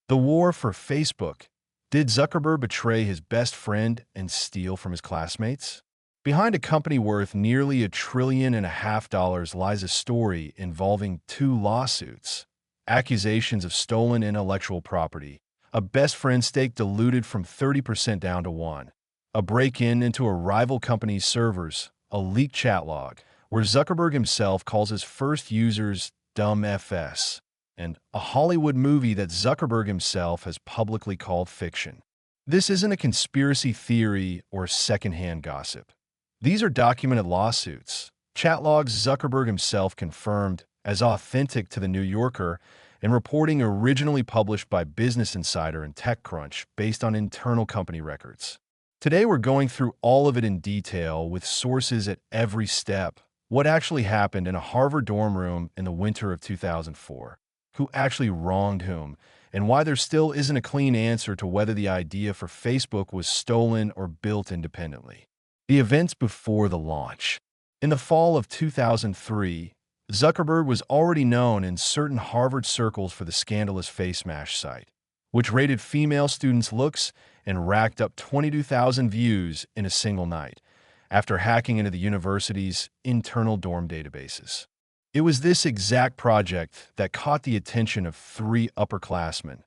The war for Facebook. Did Zuckerberg betray his best friend and steal from his classmates? Behind a company worth nearly $1.5 trillion lies a story involving two lawsuits, accusations of stolen intellectual property, a best friend stake diluted from 30% down to 1, a break-in into a rival company's servers, a leaked chat log, where Zuckerberg himself calls his first users dumb FS, and a Hollywood movie that Zuckerberg himself has publicly called fiction. This isn't a conspiracy theory or secondhand gossip. These are documented lawsuits, chat logs Zuckerberg himself confirmed as authentic to The New Yorker, and reporting originally published by Business Insider and TechCrunch based on internal company records. Today we're going through all of it in detail with sources at every step, what actually happened in a Harvard dorm room in the winter of 2004, who actually wronged whom, and why there still isn't a clean answer to whether the idea for Facebook was stolen or built independently. The events before the launch. In the fall of 2003, Zuckerberg was already known in certain Harvard circles for the scandalous FaceMash site, which rated female students' looks and racked up 22,000 views in a single night, after hacking into the university's internal dorm databases. It was this exact project that caught the attention of three upperclassmen,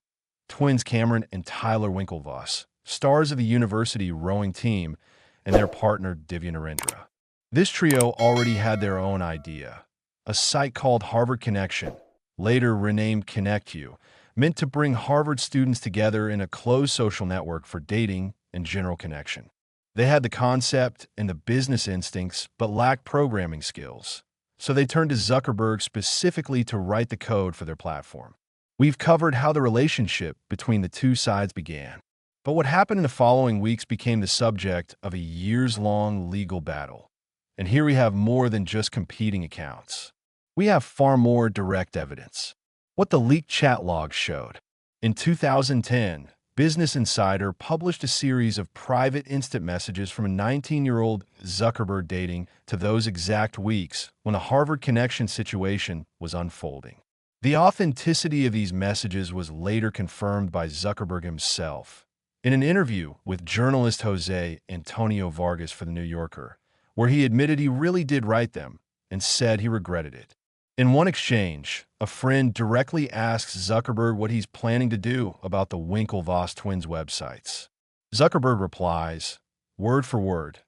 twins Cameron and Tyler Winklevoss, stars of the university rowing team, and their partner Divya Narendra. This trio already had their own idea, a site called Harvard Connection, later renamed ConnectU, meant to bring Harvard students together in a closed social network for dating and general connection. They had the concept and the business instincts, but lacked programming skills. So they turned to Zuckerberg specifically to write the code for their platform. We've covered how the relationship between the two sides began. But what happened in the following weeks became the subject of a years-long legal battle. And here we have more than just competing accounts. We have far more direct evidence. What the leaked chat logs showed. In 2010, Business Insider published a series of private instant messages from a 19-year-old Zuckerberg dating to those exact weeks when the Harvard Connection situation was unfolding. The authenticity of these messages was later confirmed by Zuckerberg himself in an interview with journalist Jose Antonio Vargas for The New Yorker, where he admitted he really did write them and said he regretted it. In one exchange, a friend directly asks Zuckerberg what he's planning to do about the Winklevoss twins websites. Zuckerberg replies, word for word,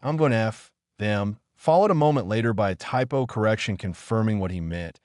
"I'm going to F them," followed a moment later by a typo correction confirming what he meant,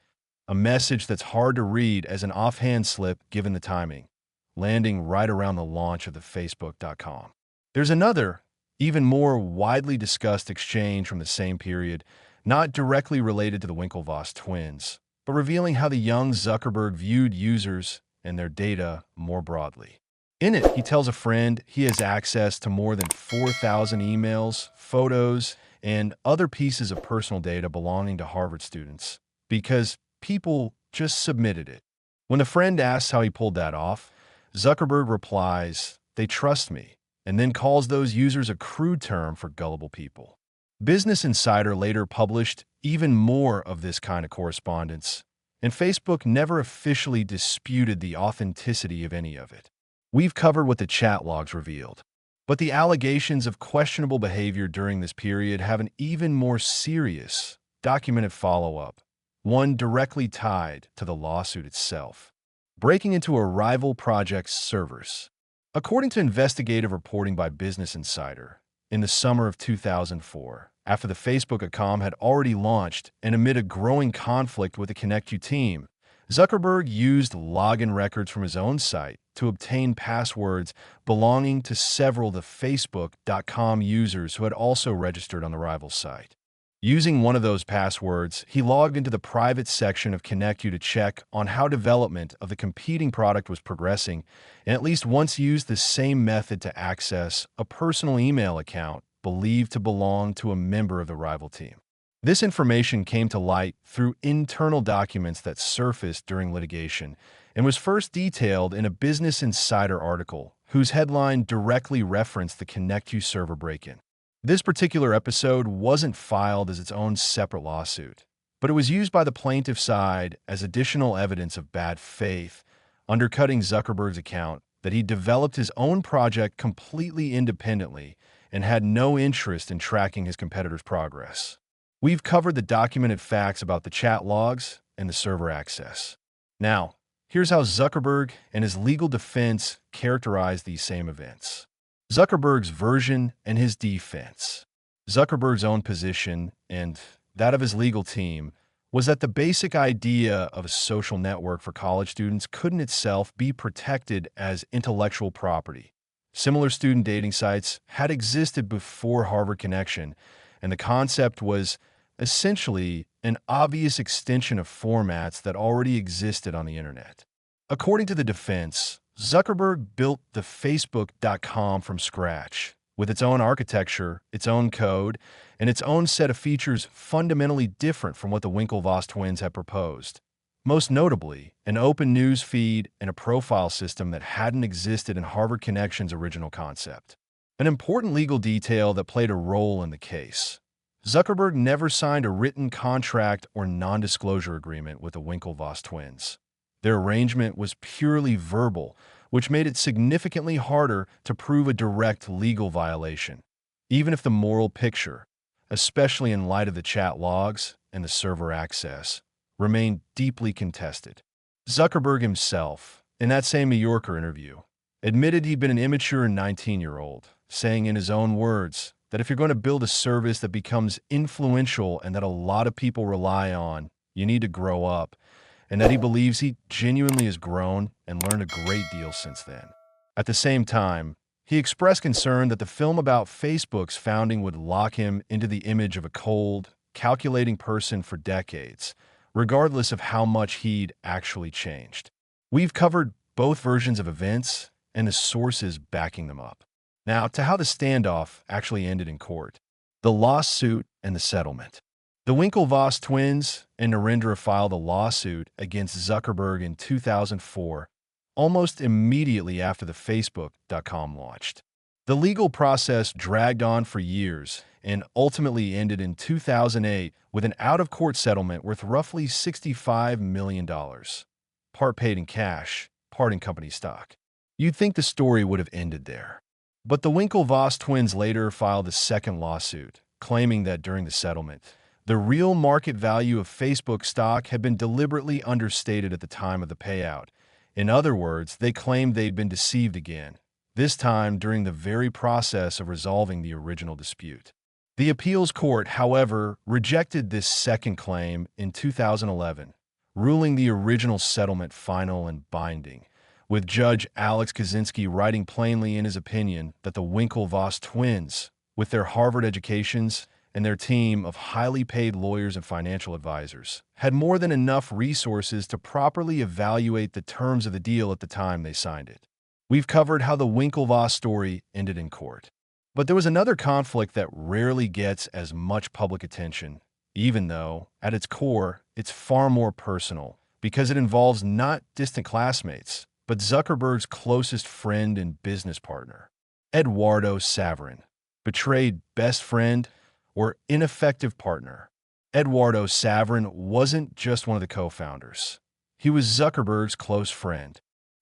a message that's hard to read as an offhand slip given the timing, landing right around the launch of the Facebook.com. There's another, even more widely discussed exchange from the same period, not directly related to the Winklevoss twins, but revealing how the young Zuckerberg viewed users and their data more broadly. In it, he tells a friend he has access to more than 4,000 emails, photos, and other pieces of personal data belonging to Harvard students, because people just submitted it. When the friend asks how he pulled that off, Zuckerberg replies, "They trust me," and then calls those users a crude term for gullible people. Business Insider later published even more of this kind of correspondence, and Facebook never officially disputed the authenticity of any of it. We've covered what the chat logs revealed, but the allegations of questionable behavior during this period have an even more serious, documented follow-up, one directly tied to the lawsuit itself. Breaking into a rival project's servers. According to investigative reporting by Business Insider, in the summer of 2004, after the Facebook account had already launched and amid a growing conflict with the ConnectU team, Zuckerberg used login records from his own site to obtain passwords belonging to several of the Facebook.com users who had also registered on the rival site. Using one of those passwords, he logged into the private section of ConnectU to check on how development of the competing product was progressing, and at least once used the same method to access a personal email account believed to belong to a member of the rival team. This information came to light through internal documents that surfaced during litigation and was first detailed in a Business Insider article whose headline directly referenced the ConnectU server break-in. This particular episode wasn't filed as its own separate lawsuit, but it was used by the plaintiff side as additional evidence of bad faith, undercutting Zuckerberg's account that he developed his own project completely independently and had no interest in tracking his competitor's progress. We've covered the documented facts about the chat logs and the server access. Now, here's how Zuckerberg and his legal defense characterize these same events. Zuckerberg's version and his defense. Zuckerberg's own position, and that of his legal team, was that the basic idea of a social network for college students couldn't itself be protected as intellectual property. Similar student dating sites had existed before Harvard Connection, and the concept was essentially an obvious extension of formats that already existed on the internet. According to the defense, Zuckerberg built the Facebook.com from scratch, with its own architecture, its own code, and its own set of features fundamentally different from what the Winklevoss twins had proposed. Most notably, an open news feed and a profile system that hadn't existed in Harvard Connection's original concept. An important legal detail that played a role in the case. Zuckerberg never signed a written contract or non-disclosure agreement with the Winklevoss twins. Their arrangement was purely verbal, which made it significantly harder to prove a direct legal violation, even if the moral picture, especially in light of the chat logs and the server access, remained deeply contested. Zuckerberg himself, in that same New Yorker interview, admitted he'd been an immature 19-year-old, saying in his own words that if you're going to build a service that becomes influential and that a lot of people rely on, you need to grow up, and that he believes he genuinely has grown and learned a great deal since then. At the same time, he expressed concern that the film about Facebook's founding would lock him into the image of a cold, calculating person for decades, regardless of how much he'd actually changed. We've covered both versions of events and the sources backing them up. Now, to how the standoff actually ended in court. The lawsuit and the settlement. The Winklevoss twins and Narendra filed a lawsuit against Zuckerberg in 2004, almost immediately after the Facebook.com launched. The legal process dragged on for years and ultimately ended in 2008 with an out-of-court settlement worth roughly $65 million, part paid in cash, part in company stock. You'd think the story would have ended there. But the Winklevoss twins later filed a second lawsuit, claiming that during the settlement, the real market value of Facebook stock had been deliberately understated at the time of the payout. In other words, they claimed they'd been deceived again, this time during the very process of resolving the original dispute. The appeals court, however, rejected this second claim in 2011, ruling the original settlement final and binding, with Judge Alex Kaczynski writing plainly in his opinion that the Winklevoss twins, with their Harvard educations and their team of highly paid lawyers and financial advisors, had more than enough resources to properly evaluate the terms of the deal at the time they signed it. We've covered how the Winklevoss story ended in court. But there was another conflict that rarely gets as much public attention, even though, at its core, it's far more personal, because it involves not distant classmates, but Zuckerberg's closest friend and business partner, Eduardo Saverin. Betrayed best friend or ineffective partner. Eduardo Saverin wasn't just one of the co-founders. He was Zuckerberg's close friend,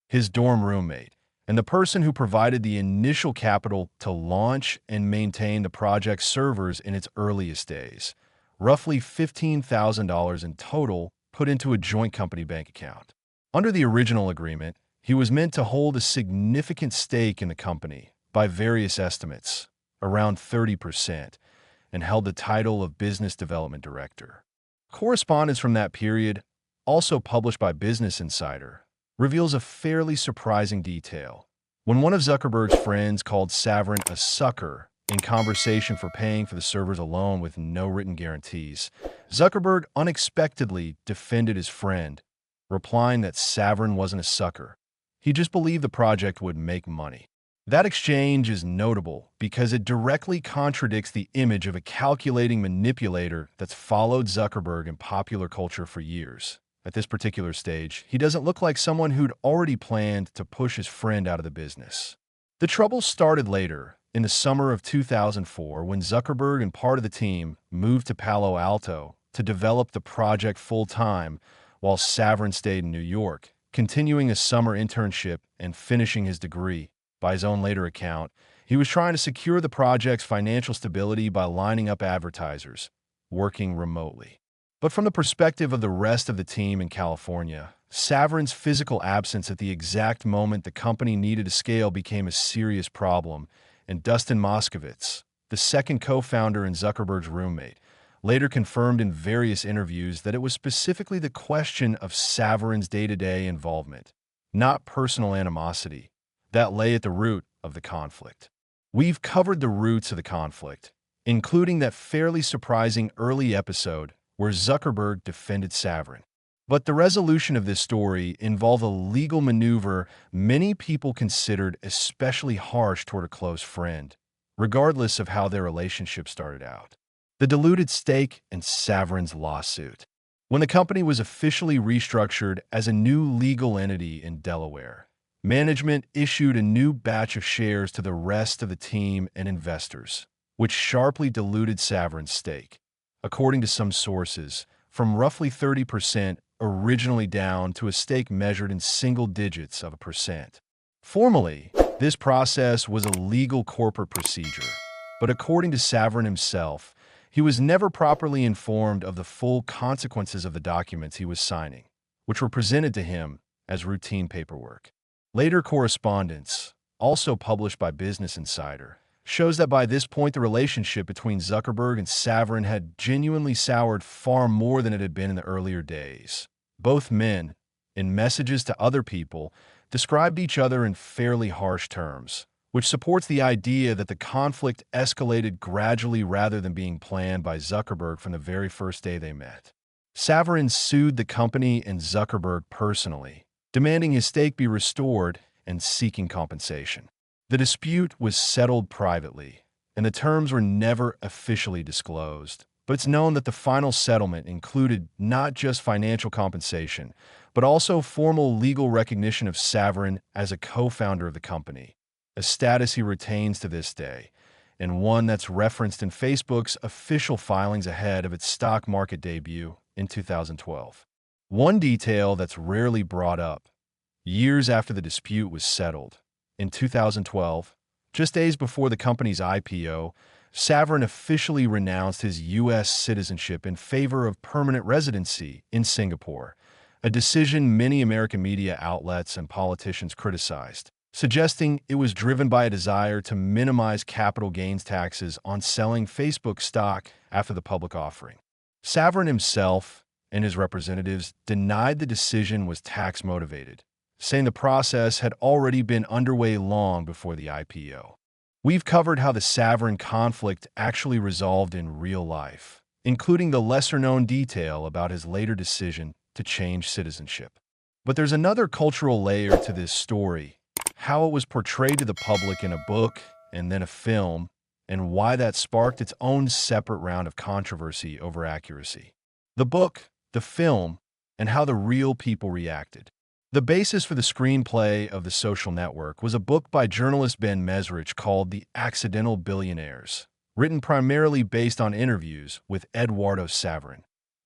his dorm roommate, and the person who provided the initial capital to launch and maintain the project's servers in its earliest days, roughly $15,000 in total put into a joint company bank account. Under the original agreement, he was meant to hold a significant stake in the company, by various estimates, around 30%, and held the title of Business Development Director. Correspondence from that period, also published by Business Insider, reveals a fairly surprising detail. When one of Zuckerberg's friends called Saverin a sucker in conversation for paying for the servers alone with no written guarantees, Zuckerberg unexpectedly defended his friend, replying that Saverin wasn't a sucker. He just believed the project would make money. That exchange is notable because it directly contradicts the image of a calculating manipulator that's followed Zuckerberg in popular culture for years. At this particular stage, he doesn't look like someone who'd already planned to push his friend out of the business. The trouble started later, in the summer of 2004, when Zuckerberg and part of the team moved to Palo Alto to develop the project full-time while Saverin stayed in New York, continuing a summer internship and finishing his degree. By his own later account, he was trying to secure the project's financial stability by lining up advertisers, working remotely. But from the perspective of the rest of the team in California, Saverin's physical absence at the exact moment the company needed to scale became a serious problem, and Dustin Moskovitz, the second co-founder and Zuckerberg's roommate, later confirmed in various interviews that it was specifically the question of Saverin's day-to-day involvement, not personal animosity, that lay at the root of the conflict. We've covered the roots of the conflict, including that fairly surprising early episode where Zuckerberg defended Saverin. But the resolution of this story involved a legal maneuver many people considered especially harsh toward a close friend, regardless of how their relationship started out. The diluted stake and Saverin's lawsuit. When the company was officially restructured as a new legal entity in Delaware, management issued a new batch of shares to the rest of the team and investors, which sharply diluted Saverin's stake, according to some sources, from roughly 30% originally down to a stake measured in single digits of a percent. Formally, this process was a legal corporate procedure, but according to Saverin himself, he was never properly informed of the full consequences of the documents he was signing, which were presented to him as routine paperwork. Later correspondence, also published by Business Insider, shows that by this point the relationship between Zuckerberg and Saverin had genuinely soured far more than it had been in the earlier days. Both men, in messages to other people, described each other in fairly harsh terms, which supports the idea that the conflict escalated gradually rather than being planned by Zuckerberg from the very first day they met. Saverin sued the company and Zuckerberg personally, demanding his stake be restored and seeking compensation. The dispute was settled privately, and the terms were never officially disclosed, but it's known that the final settlement included not just financial compensation, but also formal legal recognition of Saverin as a co-founder of the company, a status he retains to this day, and one that's referenced in Facebook's official filings ahead of its stock market debut in 2012. One detail that's rarely brought up, years after the dispute was settled, in 2012, just days before the company's IPO, Saverin officially renounced his U.S. citizenship in favor of permanent residency in Singapore, a decision many American media outlets and politicians criticized, suggesting it was driven by a desire to minimize capital gains taxes on selling Facebook stock after the public offering. Saverin himself and his representatives denied the decision was tax-motivated, saying the process had already been underway long before the IPO. We've covered how the Saverin conflict actually resolved in real life, including the lesser-known detail about his later decision to change citizenship. But there's another cultural layer to this story, how it was portrayed to the public in a book and then a film, and why that sparked its own separate round of controversy over accuracy. The book, the film, and how the real people reacted. The basis for the screenplay of The Social Network was a book by journalist Ben Mesrich called The Accidental Billionaires, written primarily based on interviews with Eduardo Saverin,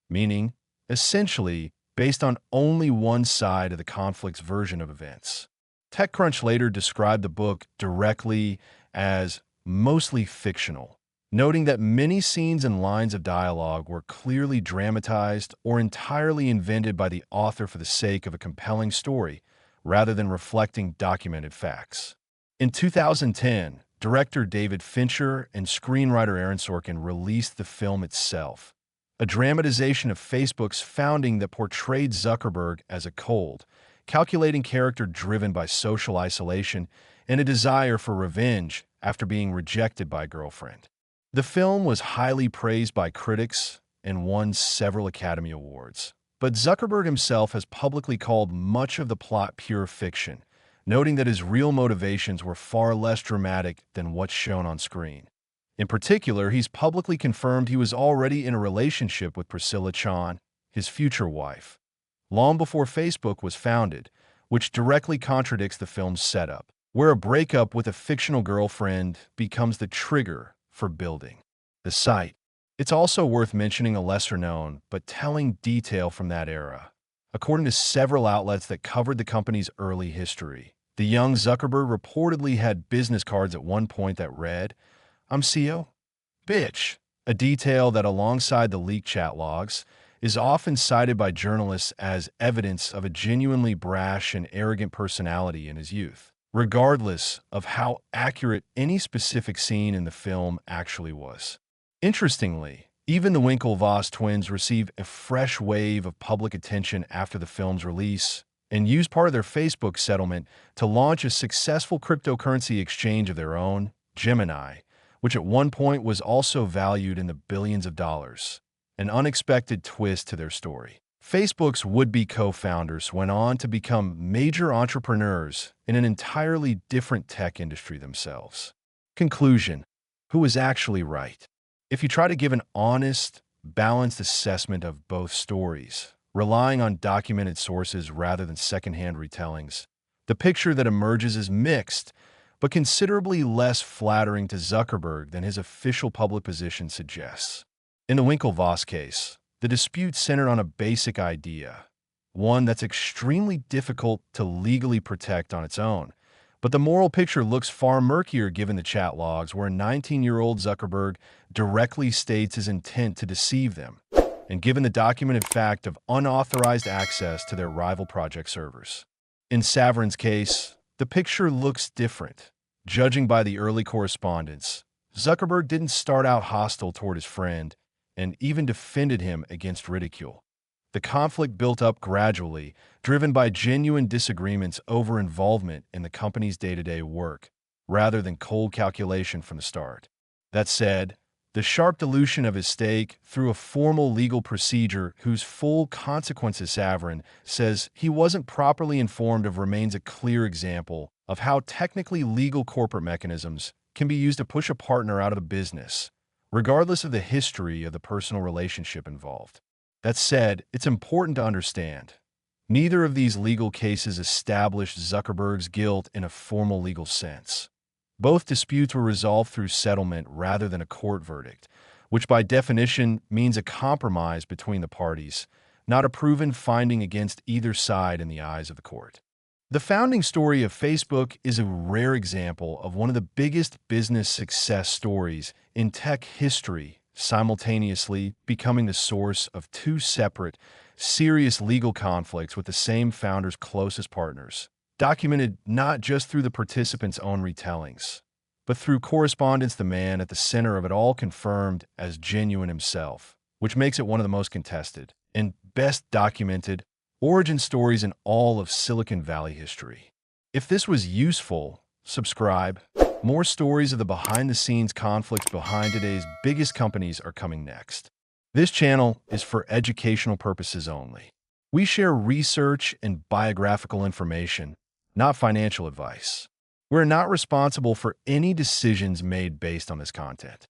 meaning, essentially, based on only one side of the conflict's version of events. TechCrunch later described the book directly as mostly fictional, noting that many scenes and lines of dialogue were clearly dramatized or entirely invented by the author for the sake of a compelling story, rather than reflecting documented facts. In 2010, director David Fincher and screenwriter Aaron Sorkin released the film itself, a dramatization of Facebook's founding that portrayed Zuckerberg as a cold, calculating character driven by social isolation and a desire for revenge after being rejected by a girlfriend. The film was highly praised by critics and won several Academy Awards. But Zuckerberg himself has publicly called much of the plot pure fiction, noting that his real motivations were far less dramatic than what's shown on screen. In particular, he's publicly confirmed he was already in a relationship with Priscilla Chan, his future wife, long before Facebook was founded, which directly contradicts the film's setup, where a breakup with a fictional girlfriend becomes the trigger for building the site. It's also worth mentioning a lesser-known but telling detail from that era. according to several outlets that covered the company's early history. The young Zuckerberg reportedly had business cards at one point that read, "I'm CEO, bitch," a detail that, alongside the leaked chat logs, is often cited by journalists as evidence of a genuinely brash and arrogant personality in his youth, regardless of how accurate any specific scene in the film actually was. Interestingly, even the Winklevoss twins received a fresh wave of public attention after the film's release and used part of their Facebook settlement to launch a successful cryptocurrency exchange of their own, Gemini, which at one point was also valued in the billions of dollars. An unexpected twist to their story. Facebook's would-be co-founders went on to become major entrepreneurs in an entirely different tech industry themselves. Conclusion: who was actually right? If you try to give an honest, balanced assessment of both stories, relying on documented sources rather than secondhand retellings, the picture that emerges is mixed, but considerably less flattering to Zuckerberg than his official public position suggests. In the Winklevoss case, the dispute centered on a basic idea, one that's extremely difficult to legally protect on its own. But the moral picture looks far murkier given the chat logs where 19-year-old Zuckerberg directly states his intent to deceive them, and given the documented fact of unauthorized access to their rival project servers. In Saverin's case, the picture looks different. Judging by the early correspondence, Zuckerberg didn't start out hostile toward his friend and even defended him against ridicule. The conflict built up gradually, driven by genuine disagreements over involvement in the company's day-to-day work, rather than cold calculation from the start. That said, the sharp dilution of his stake through a formal legal procedure whose full consequences Saverin says he wasn't properly informed of remains a clear example of how technically legal corporate mechanisms can be used to push a partner out of a business, regardless of the history of the personal relationship involved. That said, it's important to understand, neither of these legal cases established Zuckerberg's guilt in a formal legal sense. Both disputes were resolved through settlement rather than a court verdict, which by definition means a compromise between the parties, not a proven finding against either side in the eyes of the court. The founding story of Facebook is a rare example of one of the biggest business success stories in tech history, simultaneously becoming the source of two separate, serious legal conflicts with the same founder's closest partners, documented not just through the participants' own retellings, but through correspondence the man at the center of it all confirmed as genuine himself, which makes it one of the most contested and best documented origin stories in all of Silicon Valley history. If this was useful, subscribe. More stories of the behind-the-scenes conflicts behind today's biggest companies are coming next. This channel is for educational purposes only. We share research and biographical information, not financial advice. We're not responsible for any decisions made based on this content.